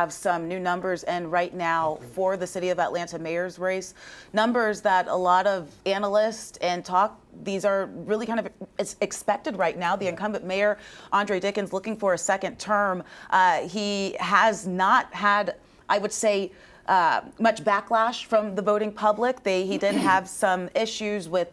Have some new numbers in right now for the city of Atlanta mayor's race. Numbers that a lot of analysts and these are really kind of expected right now. The incumbent mayor, Andre Dickens, looking for a second term. He has not had, I would say, much backlash from the voting public. He did have some issues with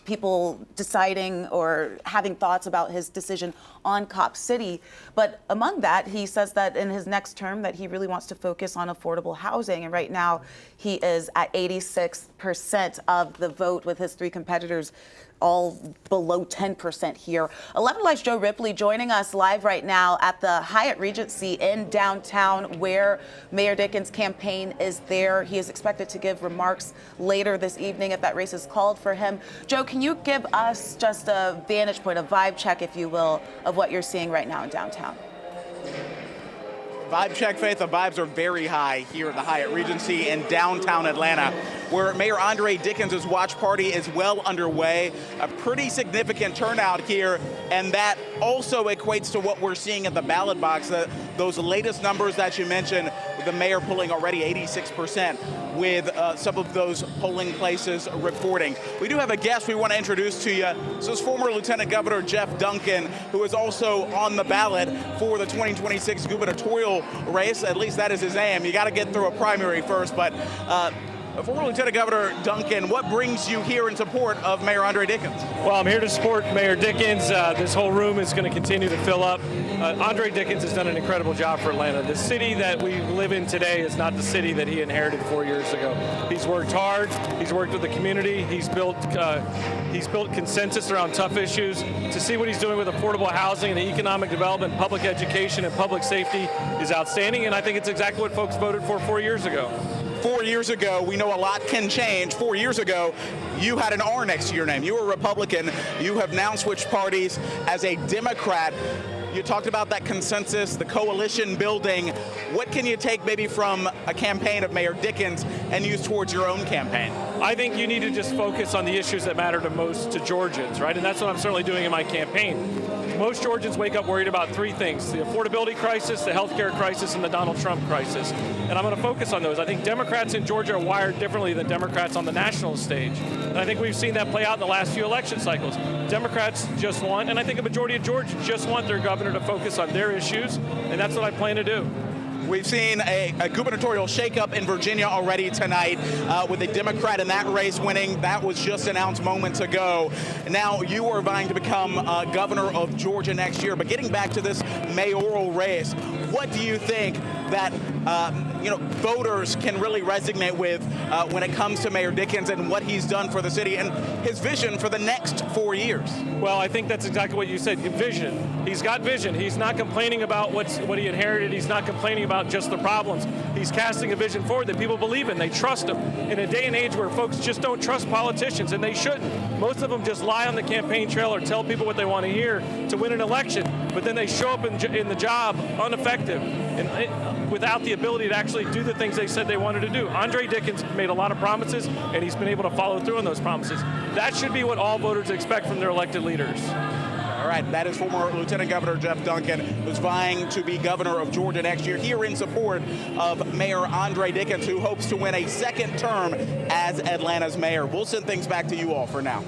people deciding or having thoughts about his decision on Cop City. But among that, he says that in his next term that he really wants to focus on affordable housing. And right now he is at 86% of the vote, with his three competitors all below 10% here. 11 Live's Joe Ripley joining us live right now at the Hyatt Regency in downtown, where Mayor Dickens' campaign is there. He is expected to give remarks later this evening if that race is called for him. Joe, can you give us just a vantage point, a vibe check, if you will, of what you're seeing right now in downtown? Vibe check, Faith. The vibes are very high here at the Hyatt Regency in downtown Atlanta, where Mayor Andre Dickens' watch party is well underway. A pretty significant turnout here, and that also equates to what we're seeing at the ballot box. Those latest numbers that you mentioned, the mayor pulling already 86%, with some of those polling places reporting. We do have a guest we want to introduce to you. This is former Lieutenant Governor Geoff Duncan, who is also on the ballot for the 2026 gubernatorial race. At least that is his aim. You got to get through a primary first, but former Lieutenant Governor Duncan, what brings you here in support of Mayor Andre Dickens? Well, I'm here to support Mayor Dickens. This whole room is going to continue to fill up. Andre Dickens has done an incredible job for Atlanta. The city that we live in today is not the city that he inherited 4 years ago. He's worked hard. He's worked with the community. He's built consensus around tough issues. To see what he's doing with affordable housing and economic development, public education, and public safety is outstanding, and I think it's exactly what folks voted for 4 years ago. 4 years ago, we know a lot can change. 4 years ago, you had an R next to your name. You were a Republican. You have now switched parties as a Democrat. You talked about that consensus, the coalition building. What can you take maybe from a campaign of Mayor Dickens and use towards your own campaign? I think you need to just focus on the issues that matter the most to Georgians, right? And that's what I'm certainly doing in my campaign. Most Georgians wake up worried about three things: the affordability crisis, the healthcare crisis, and the Donald Trump crisis. And I'm going to focus on those. I think Democrats in Georgia are wired differently than Democrats on the national stage. And I think we've seen that play out in the last few election cycles. Democrats just want, and I think a majority of Georgians just want their governor to focus on their issues, and that's what I plan to do. We've seen a gubernatorial shakeup in Virginia already tonight, with a Democrat in that race winning. That was just announced moments ago. Now you are vying to become governor of Georgia next year. But getting back to this mayoral race, what do you think that voters can really resonate with when it comes to Mayor Dickens and what he's done for the city and his vision for the next 4 years? Well, I think that's exactly what you said, vision. He's got vision. He's not complaining about what he inherited. He's not complaining about just the problems. He's casting a vision forward that people believe in. They trust him. In a day and age where folks just don't trust politicians, and they shouldn't. Most of them just lie on the campaign trail or tell people what they want to hear to win an election, but then they show up in the job ineffective and without the ability to actually do the things they said they wanted to do. Andre Dickens made a lot of promises, and he's been able to follow through on those promises. That should be what all voters expect from their elected leaders. All right, that is former Lieutenant Governor Geoff Duncan, who's vying to be governor of Georgia next year, here in support of Mayor Andre Dickens, who hopes to win a second term as Atlanta's mayor. We'll send things back to you all for now.